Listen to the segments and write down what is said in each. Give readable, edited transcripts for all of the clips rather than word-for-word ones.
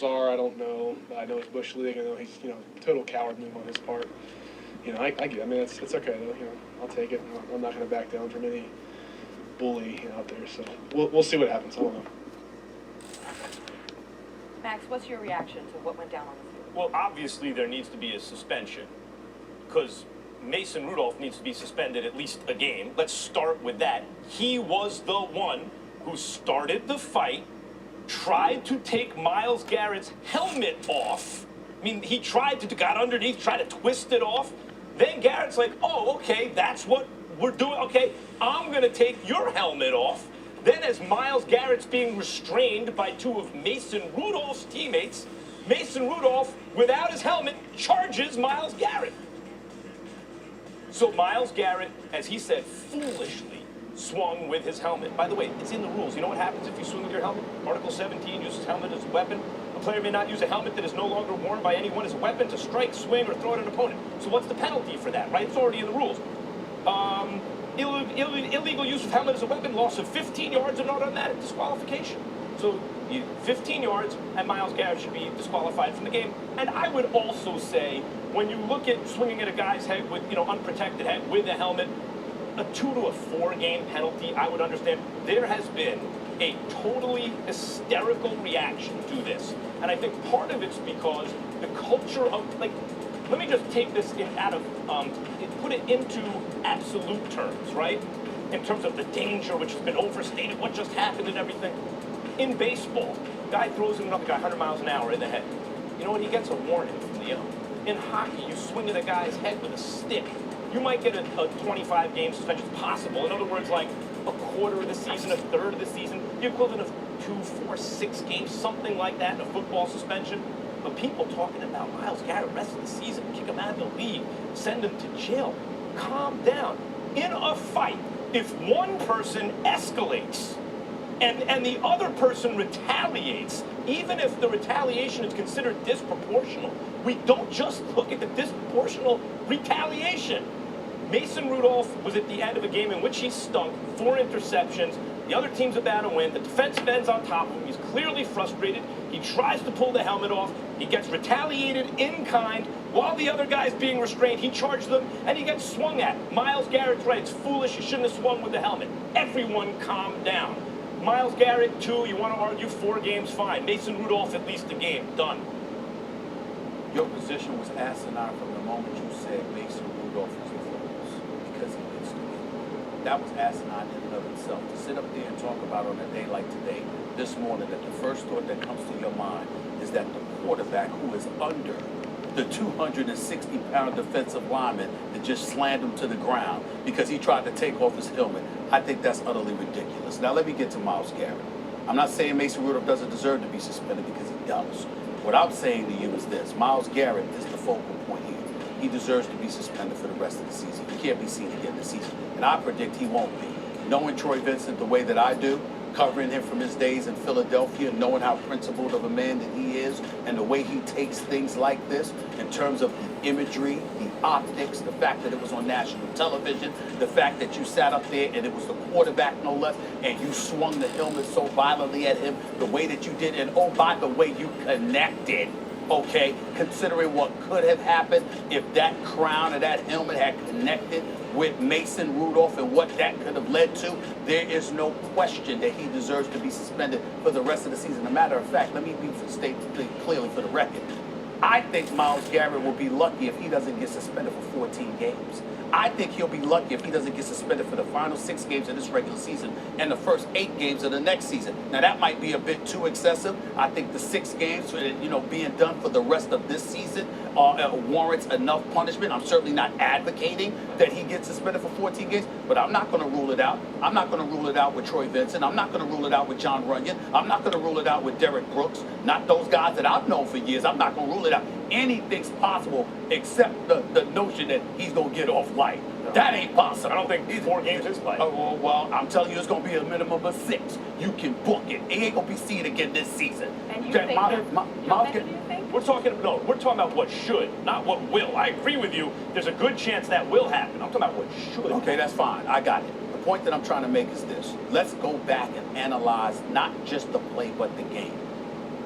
are. I don't know. I know it's Bush League. I know he's total coward move on his part. I get. I mean, it's okay though. I'll take it. I'm not going to back down from any bully out there. So we'll see what happens. I don't know. Max, what's your reaction to what went down on the field? Well, obviously there needs to be a suspension because Mason Rudolph needs to be suspended at least a game. Let's start with that. He was the one who started the fight, tried to take Myles Garrett's helmet off. I mean, he got underneath, tried to twist it off. Then Garrett's like, oh, okay, that's what we're doing. Okay, I'm going to take your helmet off. Then as Myles Garrett's being restrained by two of Mason Rudolph's teammates, Mason Rudolph, without his helmet, charges Myles Garrett. So Myles Garrett, as he said, foolishly swung with his helmet. By the way, it's in the rules. You know what happens if you swing with your helmet? Article 17 uses helmet as a weapon. A player may not use a helmet that is no longer worn by anyone as a weapon to strike, swing, or throw at an opponent. So what's the penalty for that, right? It's already in the rules. Illegal use of helmet as a weapon, loss of 15 yards and automatic disqualification. So 15 yards, and Myles Garrett should be disqualified from the game. And I would also say, when you look at swinging at a guy's head with, unprotected head with a helmet, a 2 to 4 game penalty, I would understand. There has been a totally hysterical reaction to this. And I think part of it's because the culture of, let me just take this put it into absolute terms, right? In terms of the danger, which has been overstated, what just happened and everything. In baseball, guy throws another guy 100 miles an hour in the head. You know what? He gets a warning from the ump. In hockey, you swing at a guy's head with a stick. You might get a 25-game suspension. It's possible. In other words, like a quarter of the season, a third of the season, the equivalent of 2, 4, 6 games, something like that in a football suspension. But people talking about Myles Garrett rest of the season, kick him out of the league, send him to jail. Calm down. In a fight, if one person escalates and the other person retaliates, even if the retaliation is considered disproportional, we don't just look at the disproportional retaliation. Mason Rudolph was at the end of a game in which he stunk, 4 interceptions. The other team's about to win. The defensive end's on top of him. He's clearly frustrated. He tries to pull the helmet off. He gets retaliated in kind. While the other guy's being restrained, he charges them, and he gets swung at. Myles Garrett's right. It's foolish. You shouldn't have swung with the helmet. Everyone calm down. Myles Garrett, 2. You want to argue 4 games? Fine. Mason Rudolph, at least a game. Done. Your position was asinine from the moment you said Mason Rudolph was the focus, because he missed the game. That was asinine in and of itself. To sit up there and talk about on a day like today, this morning, that the first thought that comes to your mind is that the quarterback, who is under the 260-pound defensive lineman, that just slammed him to the ground because he tried to take off his helmet. I think that's utterly ridiculous. Now let me get to Myles Garrett. I'm not saying Mason Rudolph doesn't deserve to be suspended, because he does. What I'm saying to you is this: Myles Garrett is the focal point here. He deserves to be suspended for the rest of the season. He can't be seen again this season, and I predict he won't be. Knowing Troy Vincent the way that I do, covering him from his days in Philadelphia, knowing how principled of a man that he is, and the way he takes things like this in terms of the imagery, the optics, the fact that it was on national television, the fact that you sat up there and it was the quarterback, no less, and you swung the helmet so violently at him the way that you did, and oh, by the way, you connected. Okay, considering what could have happened if that crown or that helmet had connected with Mason Rudolph and what that could have led to, there is no question that he deserves to be suspended for the rest of the season. As a matter of fact, let me state clearly for the record, I think Myles Garrett will be lucky if he doesn't get suspended for 14 games. I think he'll be lucky if he doesn't get suspended for the final 6 games of this regular season and the first 8 games of the next season. Now, that might be a bit too excessive. I think the 6 games, being done for the rest of this season warrants enough punishment. I'm certainly not advocating that he gets suspended for 14 games, but I'm not going to rule it out. I'm not going to rule it out with Troy Vincent. I'm not going to rule it out with John Runyon. I'm not going to rule it out with Derek Brooks. Not those guys that I've known for years. I'm not going to rule it out. Anything's possible except the notion that he's going to get off light. No. That ain't possible. I don't think 4 games is light. Oh, well, I'm telling you, it's going to be a minimum of 6. You can book it. He ain't going to be seen again this season. And you think how many do you think? We're talking about what should, not what will. I agree with you. There's a good chance that will happen. I'm talking about what should. Okay, that's fine. I got it. The point that I'm trying to make is this. Let's go back and analyze not just the play, but the game.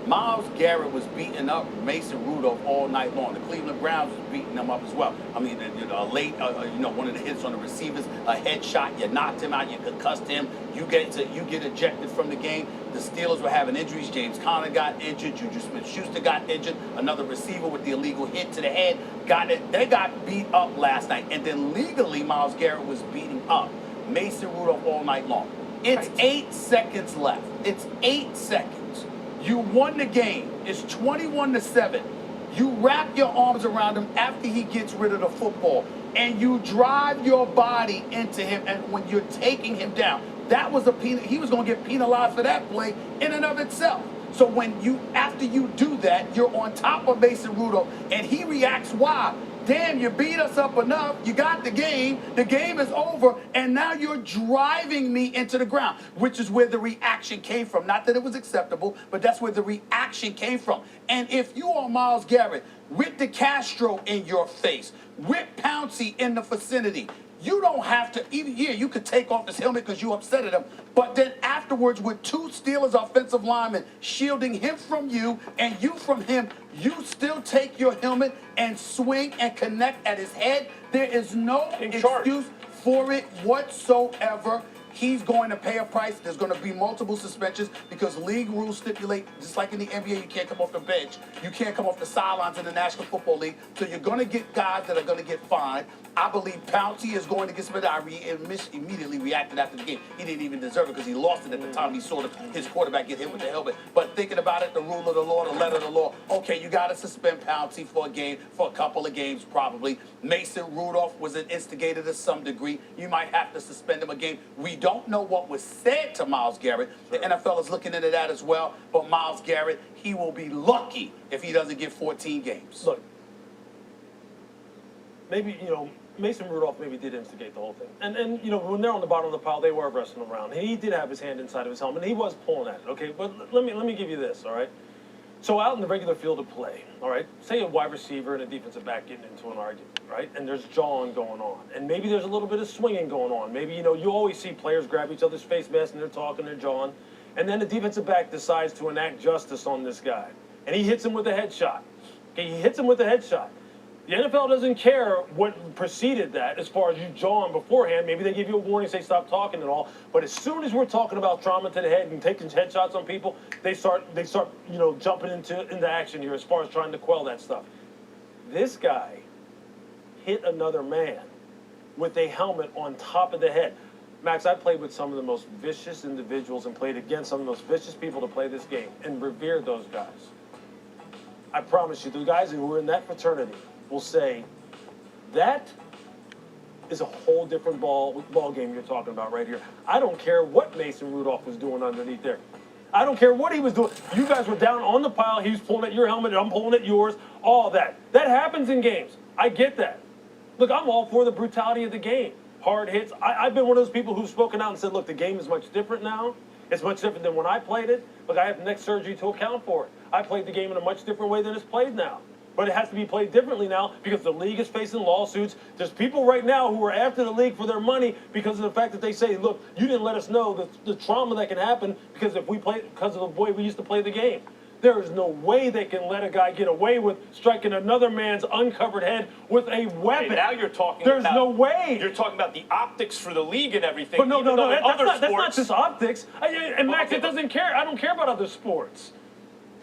Myles Garret was beating up Mason Rudolph all night long. The Cleveland Browns was beating them up as well. I mean, one of the hits on the receivers, a headshot, you knocked him out, you concussed him, you get ejected from the game. The Steelers were having injuries. James Conner got injured. Juju Smith-Schuster got injured. Another receiver with the illegal hit to the head got it. They got beat up last night. And then legally, Myles Garret was beating up Mason Rudolph all night long. It's 8 seconds left. It's 8 seconds. You won the game. It's 21-7. You wrap your arms around him after he gets rid of the football, and you drive your body into him. And when you're taking him down, that was he was going to get penalized for that play in and of itself. So after you do that, you're on top of Mason Rudolph, and he reacts, why? Damn, you beat us up enough, you got the game is over, and now you're driving me into the ground, which is where the reaction came from. Not that it was acceptable, but that's where the reaction came from. And if you are Myles Garret, with the Castro in your face, with Pouncey in the vicinity, you don't have to, you could take off his helmet because you upset at him, but then afterwards with 2 Steelers offensive linemen shielding him from you and you from him, you still take your helmet and swing and connect at his head. There is no excuse for it whatsoever. He's going to pay a price. There's going to be multiple suspensions because league rules stipulate, just like in the NBA, you can't come off the bench. You can't come off the sidelines in the National Football League. So you're going to get guys that are going to get fined. I believe Pouncey is going to get suspended. I immediately reacted after the game. He didn't even deserve it because he lost it at the time he saw his quarterback get hit with the helmet. But thinking about it, the rule of the law, the letter of the law, okay, you got to suspend Pouncey for a couple of games probably. Mason Rudolph was an instigator to some degree. You might have to suspend him a game. We don't know what was said to Myles Garret. The NFL is looking into that as well. But Myles Garret, he will be lucky if he doesn't get 14 games. Look, maybe, Mason Rudolph maybe did instigate the whole thing. And when they're on the bottom of the pile, they were wrestling around. He did have his hand inside of his helmet, and he was pulling at it, okay? But let me give you this, all right? So out in the regular field of play, all right, say a wide receiver and a defensive back getting into an argument, right? And there's jawing going on. And maybe there's a little bit of swinging going on. Maybe, you always see players grab each other's face masks and they're talking, they're jawing. And then the defensive back decides to enact justice on this guy. And he hits him with a headshot. Okay, he hits him with a headshot. The NFL doesn't care what preceded that as far as you jawing beforehand. Maybe they give you a warning, say stop talking and all. But as soon as we're talking about trauma to the head and taking headshots on people, they start jumping into action here as far as trying to quell that stuff. This guy hit another man with a helmet on top of the head. Max, I played with some of the most vicious individuals and played against some of the most vicious people to play this game and revered those guys. I promise you, the guys who were in that fraternity will say, that is a whole different ball game you're talking about right here. I don't care what Mason Rudolph was doing underneath there. I don't care what he was doing. You guys were down on the pile. He was pulling at your helmet, and I'm pulling at yours. All that. That happens in games. I get that. Look, I'm all for the brutality of the game. Hard hits. I've been one of those people who've spoken out and said, look, the game is much different now. It's much different than when I played it. Look, I have neck surgery to account for it. I played the game in a much different way than it's played now. But it has to be played differently now because the league is facing lawsuits. There's people right now who are after the league for their money because of the fact that they say, look, you didn't let us know the trauma that can happen because of the way we used to play the game. There is no way they can let a guy get away with striking another man's uncovered head with a weapon. Okay, now you're talking There's no way. You're talking about the optics for the league and everything. But no, that's sports, not just optics. And Max, it doesn't care. I don't care about other sports.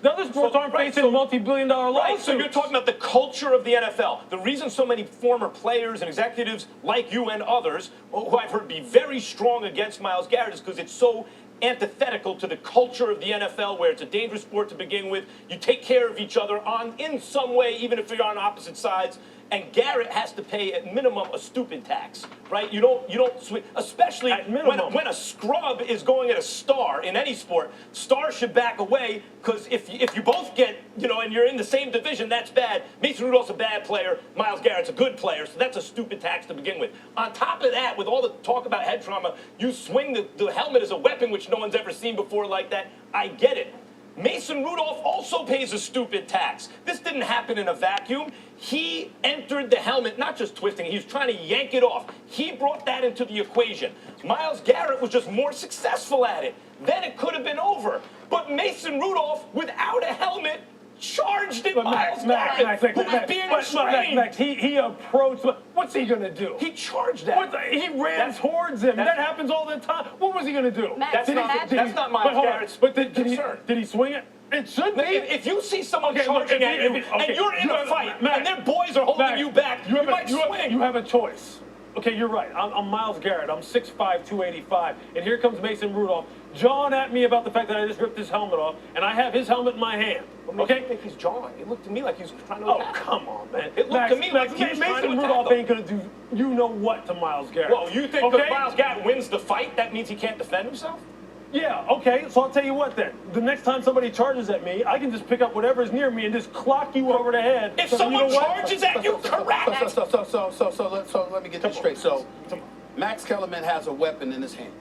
The other sports aren't facing multi-billion-dollar lawsuits. So you're talking about the culture of the NFL. The reason so many former players and executives like you and others, who I've heard be very strong against Myles Garret, is because it's so antithetical to the culture of the NFL, where it's a dangerous sport to begin with. You take care of each other in some way, even if you're on opposite sides. And Garret has to pay at minimum a stupid tax, right? You don't swing, especially when a scrub is going at a star in any sport. Stars should back away because if you both get and you're in the same division, that's bad. Mason Rudolph's a bad player. Myles Garrett's a good player, so that's a stupid tax to begin with. On top of that, with all the talk about head trauma, you swing the helmet as a weapon, which no one's ever seen before like that. I get it. Mason Rudolph also pays a stupid tax. This didn't happen in a vacuum. He entered the helmet, not just twisting, he was trying to yank it off. He brought that into the equation. Myles Garret was just more successful at it. Then it could have been over. But Mason Rudolph, without a helmet, charged at Myles Garret, who was being restrained. Max, he approached. What's he gonna do? He charged that. He ran towards him. That happens all the time. What was he gonna do? Max, That's not Myles Garrett's concern. Did he swing it? It should be. If you see someone charging at you and you're in a fight and their boys are holding you back, you might swing. You have a choice. Okay, you're right. I'm Myles Garret. I'm 6'5", 285. And here comes Mason Rudolph jawing at me about the fact that I just ripped his helmet off, and I have his helmet in my hand. Okay? I think he's jawing. It looked to me like he was trying to attack. Oh, come on, man. It looked to me like he was trying to Mason attack Rudolph him. ain't going to do you-know-what to Myles Garret. Well, you think that Myles Garret wins the fight, that means he can't defend himself? Yeah, okay, so I'll tell you what then. The next time somebody charges at me, I can just pick up whatever's near me and just clock you over the head. If someone charges at you, correct. So let me get this straight. So Max Kellerman has a weapon in his hands.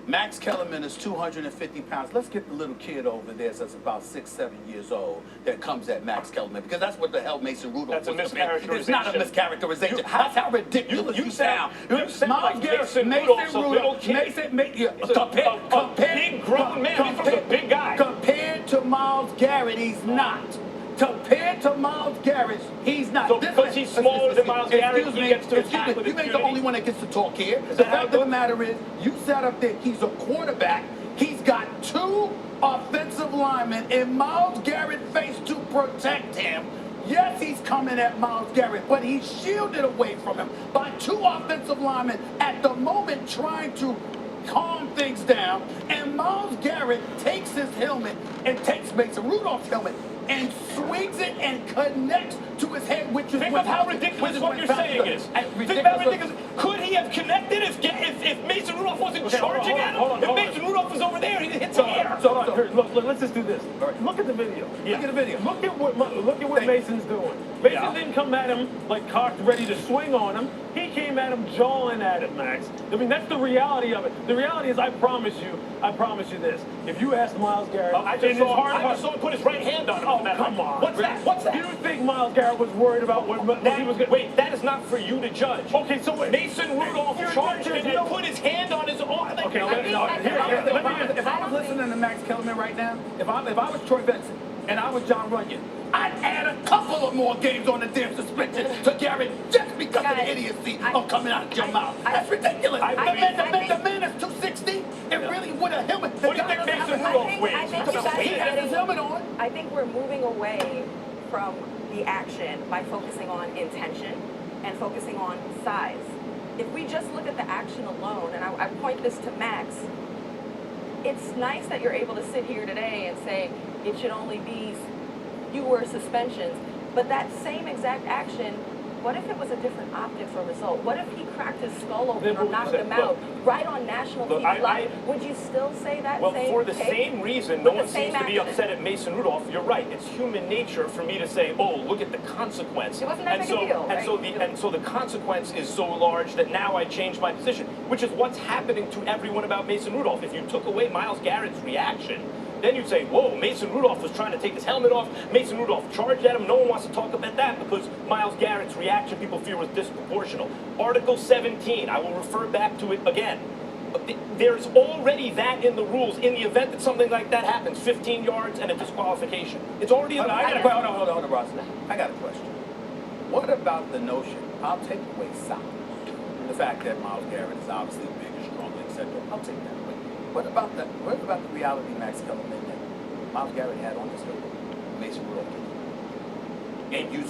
Max Kellerman is 250 pounds. Let's get the little kid over there that's about 6, 7 years old that comes at Max Kellerman, because that's what the hell Mason Rudolph was. That's a mischaracterization. It's not a mischaracterization. That's how ridiculous you sound. You sound like Mason Rudolph's a little kid. A big grown man. He's a big guy. Compared to Myles Garret, he's not. Compared to Myles Garret, he's not. So because he's smaller than Myles Garret, he gets to attack with you ain't the only one that gets to talk here. The fact of the matter is, you sat up there, he's a quarterback. He's got 2 offensive linemen, and Myles Garret faced to protect him. Yes, he's coming at Myles Garret, but he's shielded away from him by 2 offensive linemen at the moment trying to calm things down. And Myles Garret takes his helmet and takes Mason Rudolph's helmet and swings it and connects to his head, which is Think of how ridiculous what you're saying is. Think about ridiculous. Could he have connected if Mason Rudolph wasn't charging at him? If Mason Rudolph was over there, he'd hit the air. Look, let's just do this. Look at the video. Look at the video. Look at what Mason's doing. Mason didn't come at him like cocked, ready to swing on him. He came at him, jawing at him, Max. I mean, that's the reality of it. The reality is, I promise you this. If you ask Myles Garret, I just saw him put his right hand on him. Oh, come on. What's that? What's that? Do you think Myles Garret was worried about what he was going to... Wait, that is not for you to judge. Okay, so wait. Mason Rudolph charged him and put his hand on his arm. Okay, If I was listening to Max Kellerman right now, if I was Troy Benson and I was John Runyon, I'd add a couple of more games on the damn suspension to Garret just because of the idiocy of coming out of your mouth. That's ridiculous. The man is 260. It really would have helmet. What do you think Mason Rudolph weighs? He has his helmet on. I think we're moving away from the action by focusing on intention and focusing on size. If we just look at the action alone, and I point this to Max, it's nice that you're able to sit here today and say it should only be fewer suspensions, but that same exact action, what if it was a different optics or result? What if he cracked his skull open or knocked him out right on national TV live? Would you still say that well, same for the take? same reason, no one seems to be upset at Mason Rudolph. You're right. It's human nature for me to say, oh, look at the consequence. It wasn't that big a deal, right? And so the consequence is so large that now I change my position, which is what's happening to everyone about Mason Rudolph. If you took away Myles Garrett's reaction, then you'd say, whoa, Mason Rudolph was trying to take his helmet off. Mason Rudolph charged at him. No one wants to talk about that because Myles Garrett's reaction, people fear, was disproportional. Article 17, I will refer back to it again. There's already that in the rules. In the event that something like that happens, 15 yards and a disqualification. It's already in the Hold on, Ross. I got a question. What about the notion, I'll take away size, the fact that Myles Garret is obviously big and strong, etc. I'll take that away. What about the reality, Max Kellerman, that Myles Garret had on his helmet? Mason Rudolph did. And you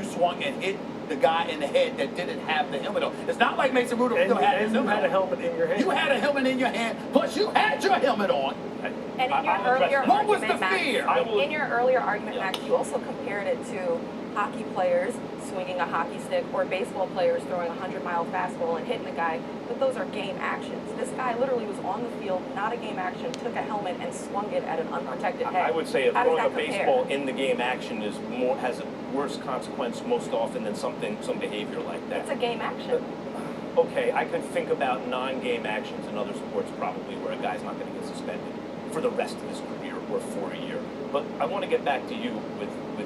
swung and hit the guy in the head that didn't have the helmet on. It's not like Mason Rudolph still had his helmet on. You had a helmet in your hand. You had a helmet in your hand, plus you had your helmet on. And in your earlier what was the argument, fear? Max, in your earlier argument, Max, you also compared it to hockey players swinging a hockey stick or baseball players throwing a 100-mile fastball and hitting a guy, but those are game actions. This guy literally was on the field, not a game action, took a helmet and swung it at an unprotected head. I would say How does throwing a that baseball compare? in the game action has a worse consequence most often than some behavior like that. It's a game action. Okay, I could think about non-game actions in other sports probably where a guy's not going to get suspended. for the rest of his career or for a year. But I want to get back to you with the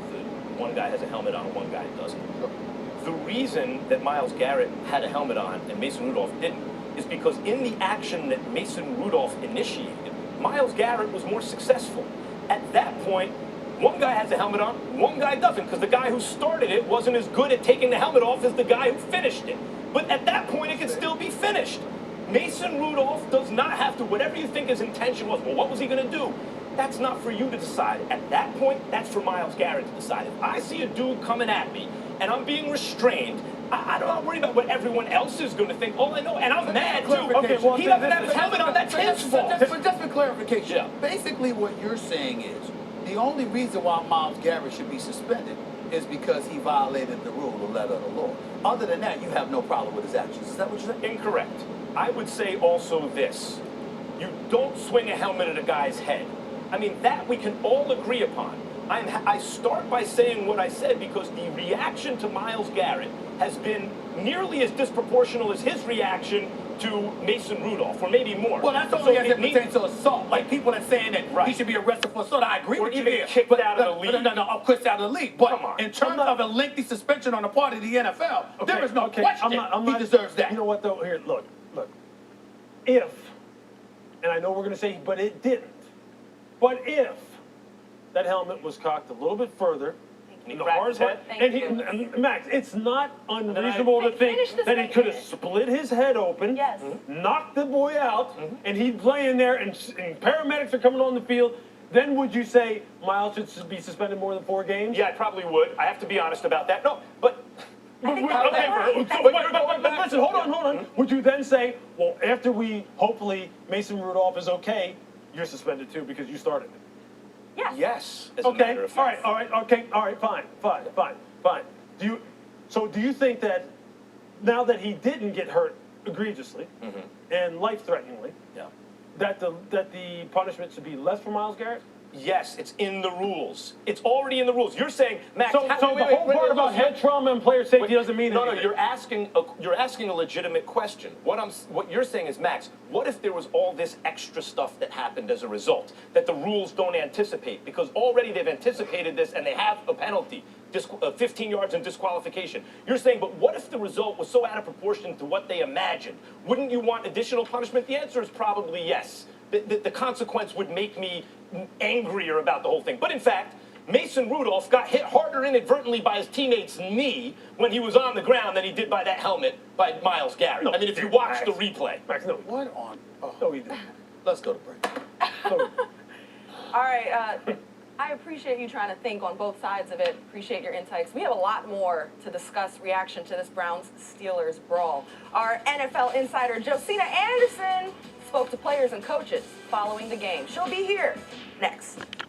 one guy has a helmet on and one guy doesn't. The reason that Myles Garret had a helmet on and Mason Rudolph didn't is because in the action that Mason Rudolph initiated, Myles Garret was more successful. At that point, one guy has a helmet on, one guy doesn't, because the guy who started it wasn't as good at taking the helmet off as the guy who finished it. But at that point, it could still be finished. Mason Rudolph does not have to, whatever you think his intention was, well, what was he going to do? That's not for you to decide. At that point, that's for Myles Garret to decide. If I see a dude coming at me and I'm being restrained, I'm not worried about what everyone else is going to think. All I know, and I'm mad too. Okay, well, he doesn't have his helmet on. That's his fault. Just for clarification, Yeah. basically what you're saying is the only reason why Myles Garret should be suspended is because he violated the rule, the letter of the law. Other than that, you have no problem with his actions. Is that what you're saying? Incorrect. I would say also this. You don't swing a helmet at a guy's head. I mean, that we can all agree upon. I start by saying what I said because the reaction to Myles Garret has been nearly as disproportional as his reaction to Mason Rudolph, or maybe more. Well, that's only as it pertains to assault. Like people that saying that he should be arrested for assault. I agree Or with you even there. kicked But- out of the league. No, kicked out of the league. But Come on. in terms of a lengthy suspension on the part of the NFL, there is no question I'm he not, deserves that. You know what though? Here, look. If, and I know we're going to say, but it didn't. But if that helmet was cocked a little bit further, he the cracked horse his head? head, and Max, it's not unreasonable to think Finish the that he could have statement. split his head open, Yes. knocked the boy out, and he's laying there, and paramedics are coming on the field. Then would you say Myles should be suspended more than 4 games? Yeah, I probably would. I have to be honest about that. No, but I think But that's listen, hold on. Would you then say, well, after we hopefully Mason Rudolph is okay, you're suspended too because you started it? Yes. yes, as a Okay. matter of All fact. right. Fine. Do you think that now that he didn't get hurt egregiously and life-threateningly, Yeah. that the punishment should be less for Myles Garret? Yes, it's in the rules. It's already in the rules. You're saying, Max. So the whole part about head trauma and player safety doesn't mean No, anything. you're asking a legitimate question. What you're saying is, Max, what if there was all this extra stuff that happened as a result that the rules don't anticipate? Because already they've anticipated this and they have a penalty, 15 yards and disqualification. You're saying, but what if the result was so out of proportion to what they imagined? Wouldn't you want additional punishment? The answer is probably yes. The consequence would make me angrier about the whole thing. But in fact, Mason Rudolph got hit harder inadvertently by his teammate's knee when he was on the ground than he did by that helmet by Myles Garret. No, I mean, if you watch Max. the replay. Max, no. What on? No, he didn't. Let's go to break. So, All right. I appreciate you trying to think on both sides of it. Appreciate your insights. We have a lot more to discuss reaction to this Browns-Steelers brawl. Our NFL insider Josina Anderson spoke to players and coaches following the game. She'll be here next.